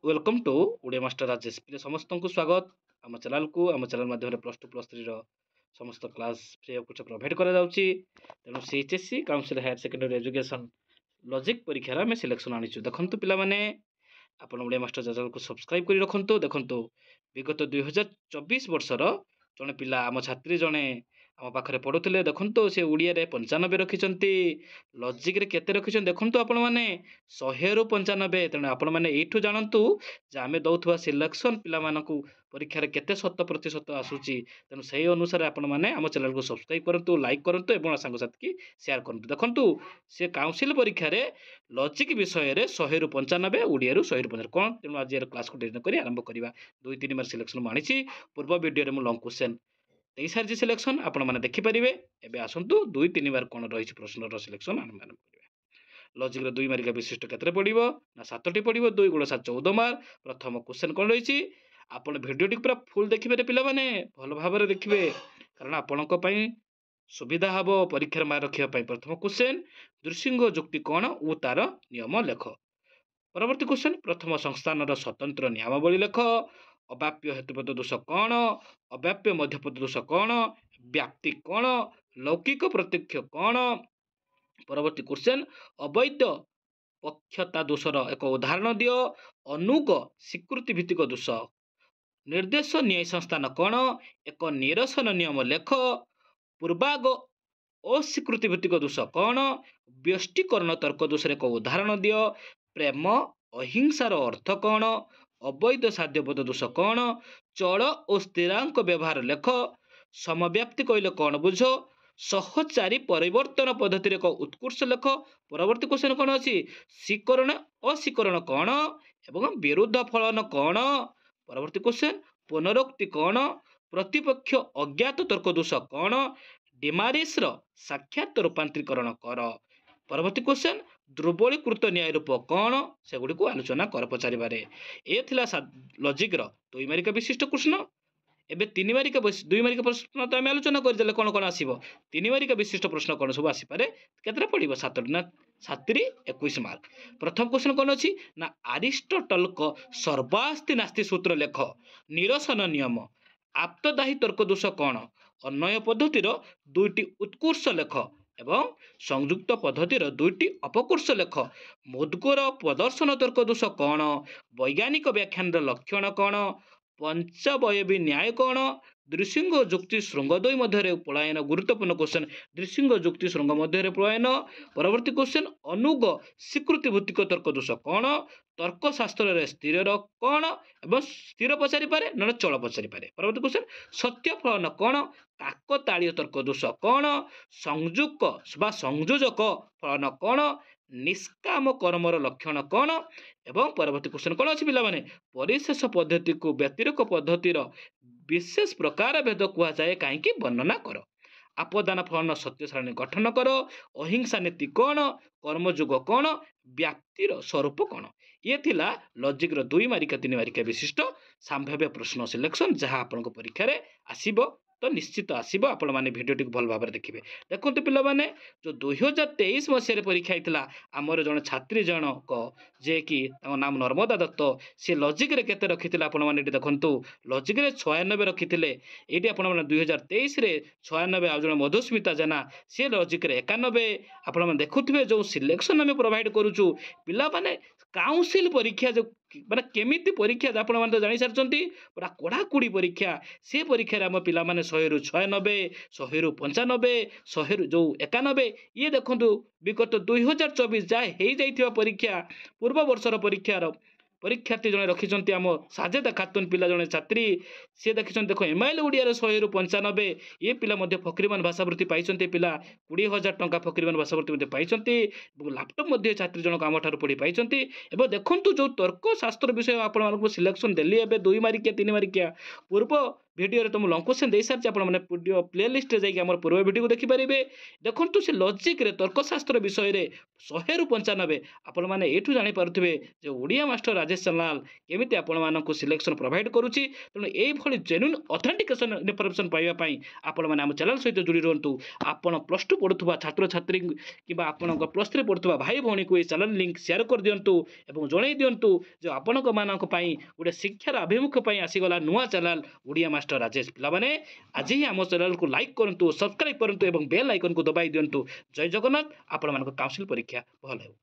Welcome to Odia master Rajesh प्रिय समस्त को स्वागत आम चैनल को आम चैनल माध्यम प्लस टू प्लस थ्री समस्त class free of cost provide करा जाउची तेणु CHSE council higher secondary education logic परीक्षा आम सिलेक्शन आनीचु देखंतु पिला माने आपण ओडिया मास्टर चैनल को सब्सक्राइब करी रखंतु देखंतु विगत 2024 वर्षर जने पिला आम छात्री जने आम पाखरे पढ़ुले देखंतु से ओडिया रे 95 रखिचंती लॉजिक रे केते रखिचंती देखंतु आपण माने 100 रु 95 तेणु आपण माने एठु जानंतु जे आमे दउथवा सिलेक्शन पिला मानकु परीक्षा रे केते 100% आसुची तेणु सही अनुसार आपण माने आम चैनल को सब्सक्राइब करंतु लाइक करंतु एवं संग साथी की शेयर करंतु देखंतु से काउंसिल परीक्षा रे लॉजिक विषय रे 100 रु 95 ओडिया रु 100 रु 95 कोन तेणु आज एर क्लास को डिजाइन करी आरंभ करिवा 2-3 मार सिलेक्शन मानिछि पूर्व वीडियो रे मु लॉन्ग क्वेश्चन तेई सारी सिलेक्शन आपण माने देखि परिबे एबे आसंतु 2-3 बार कोन रहिछि प्रश्न रो सिलेक्शन आरंभ करिवा लॉजिक रे 2 मार्क विशिष्ट केतरे पडिबो ना 7टी पडिबो 2 * 7 14 मार्क प्रथम क्वेश्चन कोन रहिछि आपण वीडियो टी पूरा फुल देखिबे पिला माने भलो भाबरे देखिबे कारण आपनको पई सुविधा हबो परीक्षा मार्क रखिया पई प्रथम क्वेश्चन दृश्यंग जुक्ति कोन ओ तार नियम लेख परवर्ती क्वेश्चन प्रथम संस्थान स्वतंत्र नियमावली लेख अव्याप्य हेतुपद दोष कौन अव्याप्य मध्यपद दोष कौन व्याप्ति कौन लौकिक प्रत्यक्ष कौन परवर्ती क्वेश्चन अवैध पक्षता दोषर एक उदाहरण दियो अनुग स्वीकृति भित्तिक दोष निर्देश न्याय संस्थान कौन एक निरसन नियम लेख पूर्वाग अस्वीकृति भित्तिक दोष कौन व्यष्टिकरण तर्क दोष एक उदाहरण दियो प्रेम अहिंसार अर्थ कौन अवैध साध्यपद दोष कौन चल और स्थिरांक व्यवहार लेख समव्याप्ति कहले कौन बुझ सहचारी परिवर्तन पद्धति एक उत्कर्ष लेख परवर्ती क्वेश्चन कौन अच्छी स्वीकरण अस्वीकरण कौन एवं विरुद्ध फलन कौन परवर्ती क्वेश्चन पुनरोक्ति कौन प्रतिपक्ष अज्ञात तर्क दोष कौन डिमारिस साक्षात रूपांतरीकरण कर परवर्ती क्वेश्चन ध्रुवलीकृत न्याय रूप कौन से गुड़ी को आलोचना कर पचारे ए थिला लॉजिक रो 2 मार्क विशिष्ट प्रश्न एबे 3 मार्क 2 मार्क प्रश्न तो आम आलोचना करदेले कौन कौन आसीबो 3 मार्क विशिष्ट प्रश्न कौन सब आसी पारे केतरा पड़िबो 7 ना 7 21 मार्क प्रथम क्वेश्चन कौन अछि ना अरिस्टोटल को सर्वास्ति नास्ति सूत्र लेख निरसन नियम आप्तदायी तर्क दोष कौन अन्वय पद्धतिर 2टी उत्कर्ष लेख एवं संयुक्त पद्धतिर 2टी अपकर्ष लेख मुद्गर प्रदर्शन तर्क दोष कौन वैज्ञानिक व्याख्यान लक्षण कौन पंचवयवी न्याय कौन दृश्यंग जुक्ति श्रृंगद्वय मध्य पलायन गुरुत्वपूर्ण क्वेश्चन दृश्यंग जुक्ति श्रृंग मध्य पलायन परवर्ती क्वेश्चन अनुग स्वीकृति भित्तिक तर्क दोष कौन तर्कशास्त्र रे स्थिर कौन एवं स्थिर पचारि पारे न चल पचारि पारे परवर्ती क्वेश्चन सत्य फलन कौन काकताड़ीय तर्क दोष कौन संयुक्त बा संयोजक फलन कौन निष्काम कर्मर लक्षण कौन एवं परवर्ती क्वेश्चन कौन अच्छी पिला माने परिशेष पद्धति को व्यतिरेक पद्धतिर विशेष प्रकार भेद कुआ जाए कहीं वर्णना कर आपदान फलन सत्य सारणी गठन कर अहिंसा नीति कौन कर्मयुग कौन व्याप्तिर स्वरूप कौन ये थिला लॉजिक रो 2 मार्क 3 मार्क विशिष्ट संभाव्य प्रश्न सिलेक्शन जहाँ आपन परीक्षा रे आसीबो तो निश्चित आसीबो आपण माने वीडियो टी भल भाबरे देखिबे देखंतु पिला माने जो 2023 मसिया रे परीक्षा हितला हमर जण छात्री जण को जे कि ताको नाम नर्मदा दत्त से लॉजिक रे केते रखितिला आपण माने देखंतु लॉजिक रे 96 रखितिले एटी आपण माने 2023 रे 96 आ जण मधुस्मिता जना से लॉजिक रे 91 आपण माने देखुथिबे जो सिलेक्शन हम प्रोवाइड करूछु पिला माने काउंसिल परीक्षा जो माने केमिति परीक्षा आपण माने जानि सारचंती पूरा कोड़ाकुड़ी परीक्षा से परीक्षा रे हम पिला माने 100 रु 96 100 रु 95 100 रु जो 91 ये देखंतु विगत 2024 जाय हेई जाइथिबा परीक्षा पूर्व वर्षर परीक्षार परीक्षार्थी जने रखिचंती आम साजेदा खातुन पिला जने छात्री से देखिचंती देखो एमआईएल ओडिया रे 100 रु 95 ये पिला मध्ये फकीरमान भाषावृत्ति पाइचंती पिला 20000 टंका फकीरमान भाषावृत्ति मध्ये पाइचंती एवं लैपटॉप मध्ये छात्री जनक आम ठार पढ़ी पाइचंती एवं देखंतु जो तर्क शास्त्र विषय आपण मानक सिलेक्शन देली एबे 2 मार्किया 3 मार्किया पूर्व भिडियो तुम लंग क्वेश्चन दे सारी आप वीडियो प्ले लिस्ट जाकि आम पूर्व भिडियो देखिपारे देखो से लॉजिक रे तर्कशास्त्र विषय रे 100 रु 95 आपण मैंने ये जानीपे जो ओडिया मास्टर राजेश चलाल केमी आपण सिलेक्शन प्रोवाइड करुच्ची तेणु ये जेन्युइन ऑथेंटिकेशन इनफॉरमेशन पाइबापी आपण मैंने आम चैनल सहित जोड़ी रुहतु आपण +2 पढ़ुवा छात्र छात्री कि आपण +3 पढ़ुवा भाई भौणी को ये चैनल लिंक शेयर कर दिंतु और जन दिंतु जो आपण गोटे शिक्षार आभिमुख्य आसीगला नुआ चैनल ओडिया मास्टर राजेश पे आज ही आम चैनल को लाइक करूँ सब्सक्राइब करूँ और बेल आइकन को दबाई दिंतु। जय जगन्नाथ। आपण काउंसिल परीक्षा भल हो।